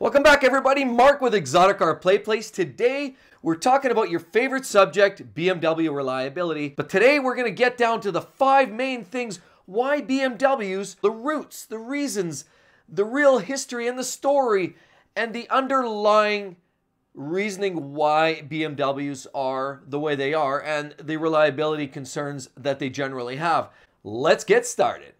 Welcome back, everybody. Mark with Exotic Car Play Place. Today, we're talking about your favorite subject, BMW reliability. But today, we're going to get down to the 5 main things why BMWs, the roots, the reasons, the real history and the story, and the underlying reasoning why BMWs are the way they are, and the reliability concerns that they generally have. Let's get started.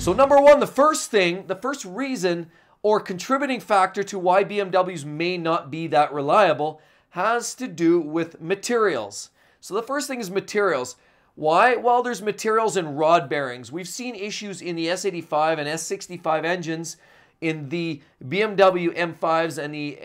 So number one, the first reason or contributing factor to why BMWs may not be that reliable has to do with materials. So the first thing is materials. Why? Well, there's materials in rod bearings. We've seen issues in the S85 and S65 engines in the BMW M5s and the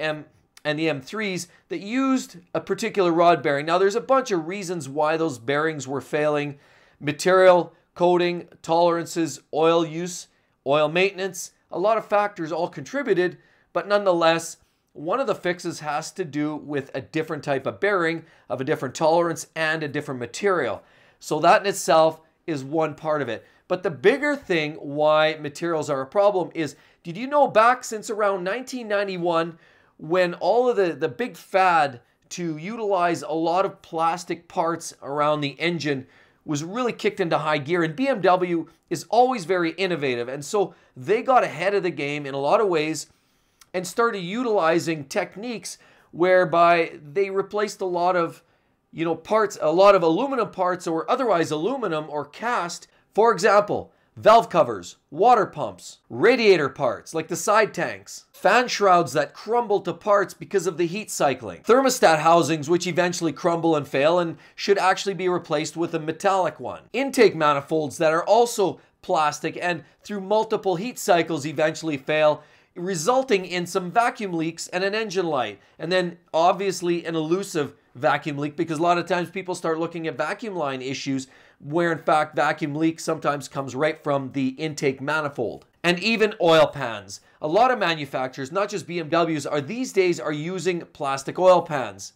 M3s that used a particular rod bearing. Now, there's a bunch of reasons why those bearings were failing. Material, coating, tolerances, oil use, oil maintenance, a lot of factors all contributed, but nonetheless, one of the fixes has to do with a different type of bearing, of a different tolerance, and a different material. So that in itself is one part of it. But the bigger thing why materials are a problem is, did you know back since around 1991, when all of the big fad to utilize a lot of plastic parts around the engine was really kicked into high gear, and BMW is always very innovative, and so they got ahead of the game in a lot of ways and started utilizing techniques whereby they replaced a lot of parts, a lot of aluminum parts or otherwise aluminum or cast. For example, valve covers, water pumps, radiator parts like the side tanks, fan shrouds that crumble to parts because of the heat cycling, thermostat housings which eventually crumble and fail and should actually be replaced with a metallic one, intake manifolds that are also plastic and through multiple heat cycles eventually fail, resulting in some vacuum leaks and an engine light, and then obviously an elusive vacuum leak, because a lot of times people start looking at vacuum line issues where in fact vacuum leak sometimes comes right from the intake manifold. And even oil pans. A lot of manufacturers, not just BMWs, these days are using plastic oil pans.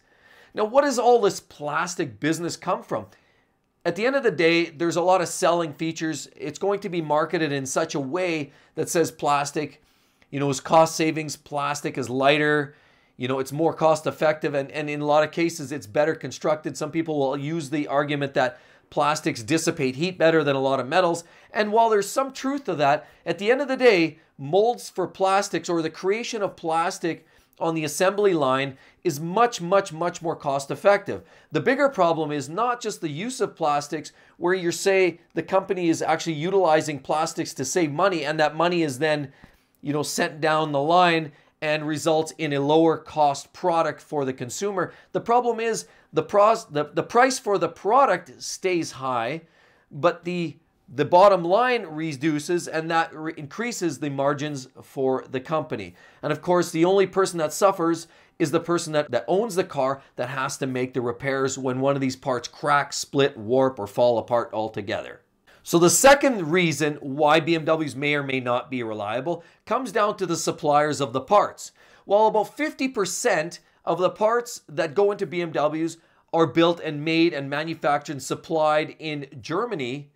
Now, what does all this plastic business come from? At the end of the day, there's a lot of selling features. It's going to be marketed in such a way that says plastic, is cost savings, plastic is lighter, it's more cost effective, and in a lot of cases it's better constructed. Some people will use the argument that plastics dissipate heat better than a lot of metals, and while there's some truth to that, at the end of the day, molds for plastics or the creation of plastic on the assembly line is much more cost effective. The bigger problem is not just the use of plastics, where you say the company is actually utilizing plastics to save money, and that money is then sent down the line and results in a lower cost product for the consumer. The problem is the price for the product stays high, but the bottom line reduces, and that increases the margins for the company. And of course, the only person that suffers is the person that owns the car, that has to make the repairs when one of these parts crack, split, warp, or fall apart altogether. So the second reason why BMWs may or may not be reliable comes down to the suppliers of the parts. While about 50% of the parts that go into BMWs are built and made and manufactured and supplied in Germany,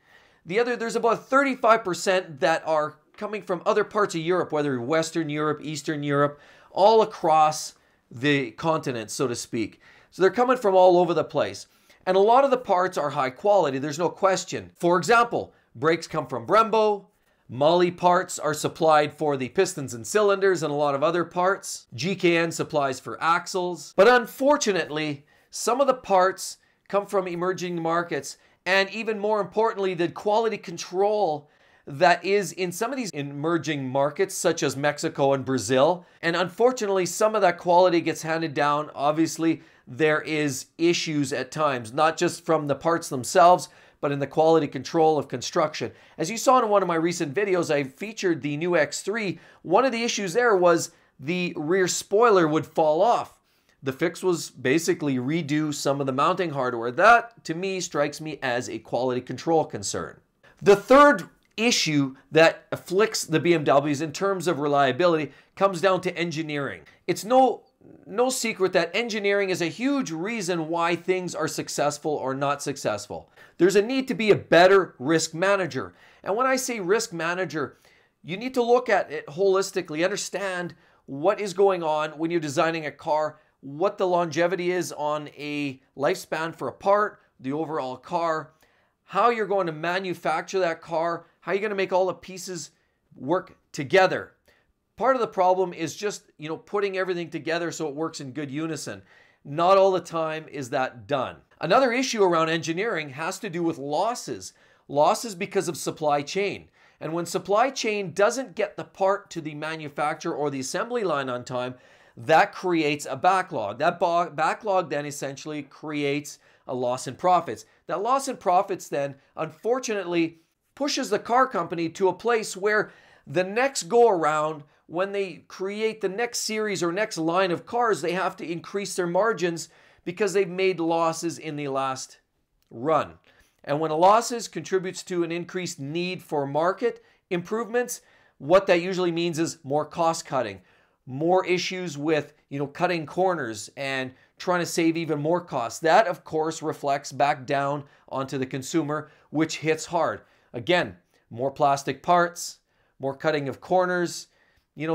there's about 35% that are coming from other parts of Europe, whether Western Europe, Eastern Europe, all across the continent, so to speak. So they're coming from all over the place. And a lot of the parts are high quality, there's no question. For example, brakes come from Brembo, Moly parts are supplied for the pistons and cylinders and a lot of other parts. GKN supplies for axles. But unfortunately, some of the parts come from emerging markets, and even more importantly, the quality control that is in some of these emerging markets, such as Mexico and Brazil. And unfortunately, some of that quality gets handed down. Obviously, there is issues at times, not just from the parts themselves, but in the quality control of construction. As you saw in one of my recent videos, I featured the new X3. One of the issues there was the rear spoiler would fall off. The fix was basically redo some of the mounting hardware. That, to me, strikes me as a quality control concern. The third issue that afflicts the BMWs in terms of reliability comes down to engineering. It's no no secret that engineering is a huge reason why things are successful or not successful. There's a need to be a better risk manager. And when I say risk manager, you need to look at it holistically, understand what is going on when you're designing a car, what the longevity is on a lifespan for a part, the overall car, how you're going to manufacture that car, how you're going to make all the pieces work together. Part of the problem is just, putting everything together so it works in good unison. Not all the time is that done. Another issue around engineering has to do with losses. Losses because of supply chain. And when supply chain doesn't get the part to the manufacturer or the assembly line on time, that creates a backlog. That backlog then essentially creates a loss in profits. That loss in profits then, unfortunately, pushes the car company to a place where the next go around, when they create the next series or next line of cars, they have to increase their margins because they've made losses in the last run. And when losses contributes to an increased need for market improvements, what that usually means is more cost cutting, more issues with, cutting corners and trying to save even more costs. That, of course, reflects back down onto the consumer, which hits hard. Again, more plastic parts, more cutting of corners,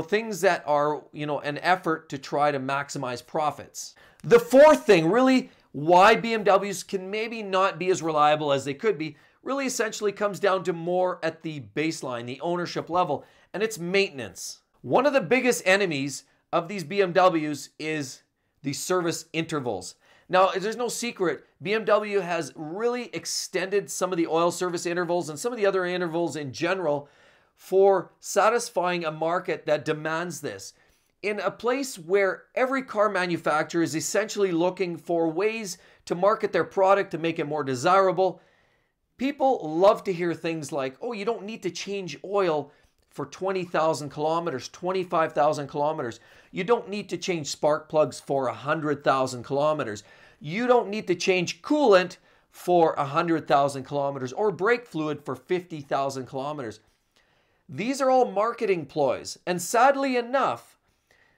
things that are, an effort to try to maximize profits. The fourth thing, really, why BMWs can maybe not be as reliable as they could be, really essentially comes down to more at the baseline, the ownership level, and it's maintenance. One of the biggest enemies of these BMWs is the service intervals. Now, there's no secret, BMW has really extended some of the oil service intervals and some of the other intervals in general for satisfying a market that demands this. In a place where every car manufacturer is essentially looking for ways to market their product to make it more desirable, people love to hear things like, oh, you don't need to change oil for 20,000 kilometers, 25,000 kilometers. You don't need to change spark plugs for 100,000 kilometers. You don't need to change coolant for 100,000 kilometers or brake fluid for 50,000 kilometers. These are all marketing ploys. And sadly enough,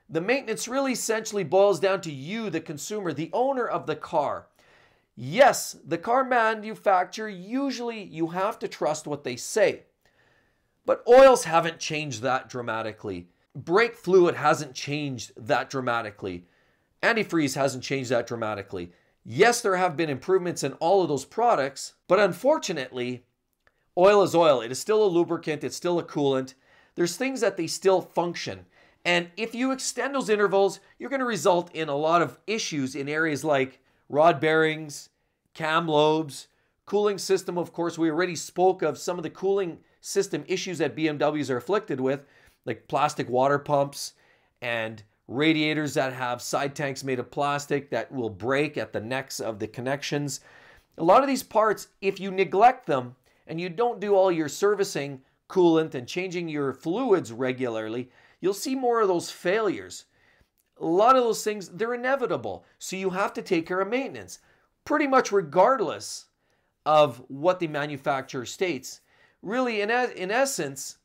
the maintenance really essentially boils down to you, the consumer, the owner of the car. Yes, the car manufacturer, usually you have to trust what they say. But oils haven't changed that dramatically. Brake fluid hasn't changed that dramatically. Antifreeze hasn't changed that dramatically. Yes, there have been improvements in all of those products, but unfortunately, oil is oil. It is still a lubricant. It's still a coolant. There's things that they still function. And if you extend those intervals, you're going to result in a lot of issues in areas like rod bearings, cam lobes, cooling system. Of course, we already spoke of some of the cooling system issues that BMWs are afflicted with, like plastic water pumps and radiators that have side tanks made of plastic that will break at the necks of the connections. A lot of these parts, if you neglect them and you don't do all your servicing, coolant, and changing your fluids regularly, you'll see more of those failures. A lot of those things, they're inevitable. So you have to take care of maintenance, pretty much regardless of what the manufacturer states. Really, in essence,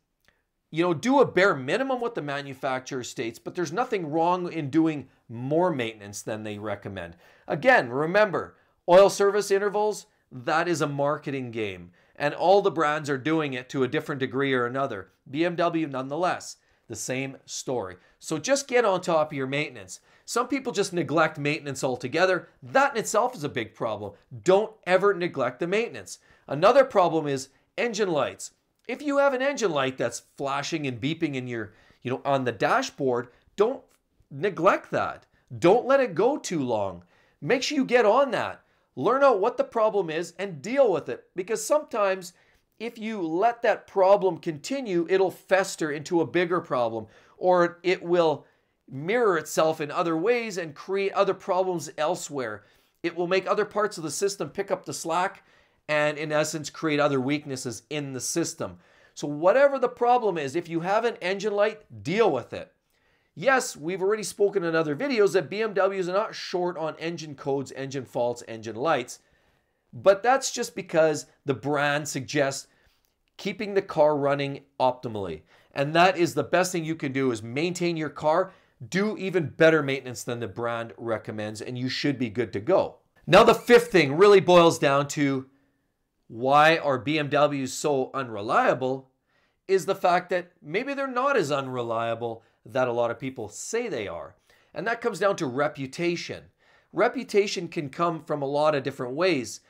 do a bare minimum what the manufacturer states, but there's nothing wrong in doing more maintenance than they recommend. Again, remember, oil service intervals, that is a marketing game. And all the brands are doing it to a different degree or another. BMW, nonetheless, the same story. So just get on top of your maintenance. Some people just neglect maintenance altogether. That in itself is a big problem. Don't ever neglect the maintenance. Another problem is engine lights. If you have an engine light that's flashing and beeping in your, on the dashboard, don't neglect that. Don't let it go too long. Make sure you get on that. Learn out what the problem is and deal with it. Because sometimes if you let that problem continue, it'll fester into a bigger problem, or it will mirror itself in other ways and create other problems elsewhere. It will make other parts of the system pick up the slack and in essence create other weaknesses in the system. So whatever the problem is, if you have an engine light, deal with it. Yes, we've already spoken in other videos that BMWs are not short on engine codes, engine faults, engine lights, but that's just because the brand suggests keeping the car running optimally. And that is the best thing you can do, is maintain your car, do even better maintenance than the brand recommends, and you should be good to go. Now, the fifth thing really boils down to why are BMWs so unreliable is the fact that maybe they're not as unreliable that a lot of people say they are. And that comes down to reputation. Reputation can come from a lot of different ways.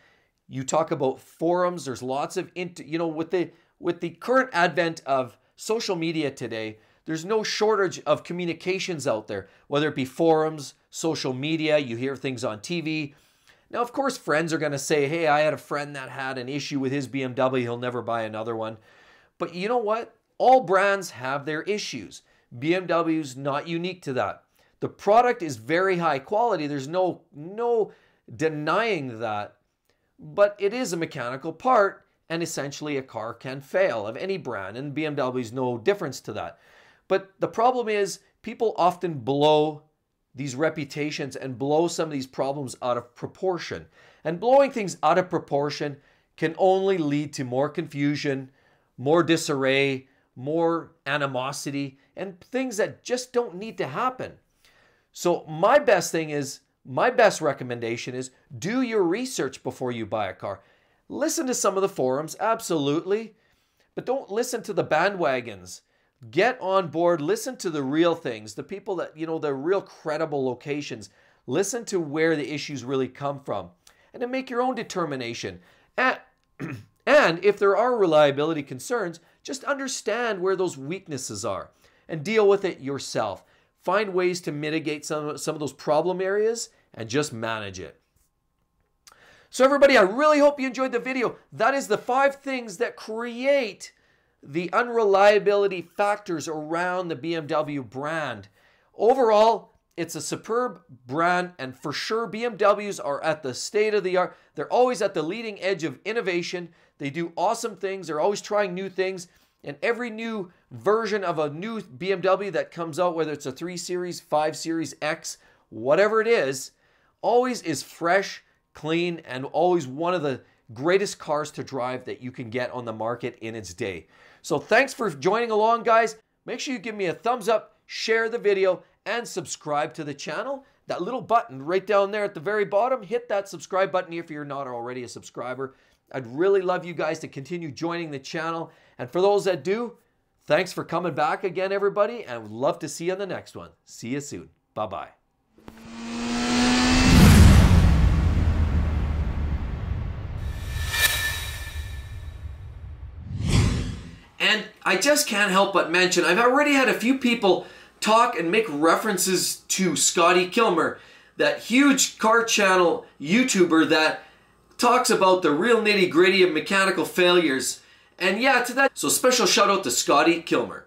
You talk about forums, there's lots of, with the current advent of social media today, there's no shortage of communications out there, whether it be forums, social media, you hear things on TV. Now, of course, friends are going to say, hey, I had a friend that had an issue with his BMW, he'll never buy another one. But you know what? All brands have their issues. BMW's not unique to that. The product is very high quality. There's no denying that. But it is a mechanical part, and essentially a car can fail of any brand, and BMW's no difference to that. But the problem is people often blow these reputations and blow some of these problems out of proportion. And blowing things out of proportion can only lead to more confusion, more disarray, more animosity, and things that just don't need to happen. So my best recommendation is do your research before you buy a car. Listen to some of the forums, absolutely, but don't listen to the bandwagons. Get on board, listen to the real things, the people that, the real credible locations. Listen to where the issues really come from, and then make your own determination. And if there are reliability concerns, just understand where those weaknesses are and deal with it yourself. Find ways to mitigate some of those problem areas and just manage it. So everybody, I really hope you enjoyed the video. That is the 5 things that create the unreliability factors around the BMW brand. Overall, it's a superb brand, and for sure BMWs are at the state of the art. They're always at the leading edge of innovation. They do awesome things. They're always trying new things. And every new version of a new BMW that comes out, whether it's a 3 Series, 5 Series X, whatever it is, always is fresh, clean, and always one of the greatest cars to drive that you can get on the market in its day. So thanks for joining along, guys. Make sure you give me a thumbs up, share the video, and subscribe to the channel. That little button right down there at the very bottom, hit that subscribe button if you're not already a subscriber. I'd really love you guys to continue joining the channel. And for those that do, thanks for coming back again, everybody, and would love to see you on the next one. See you soon. Bye-bye. And I just can't help but mention, I've already had a few people talk and make references to Scotty Kilmer, that huge car channel YouTuber that talks about the real nitty-gritty of mechanical failures. And yeah, to that, so special shout out to Scotty Kilmer.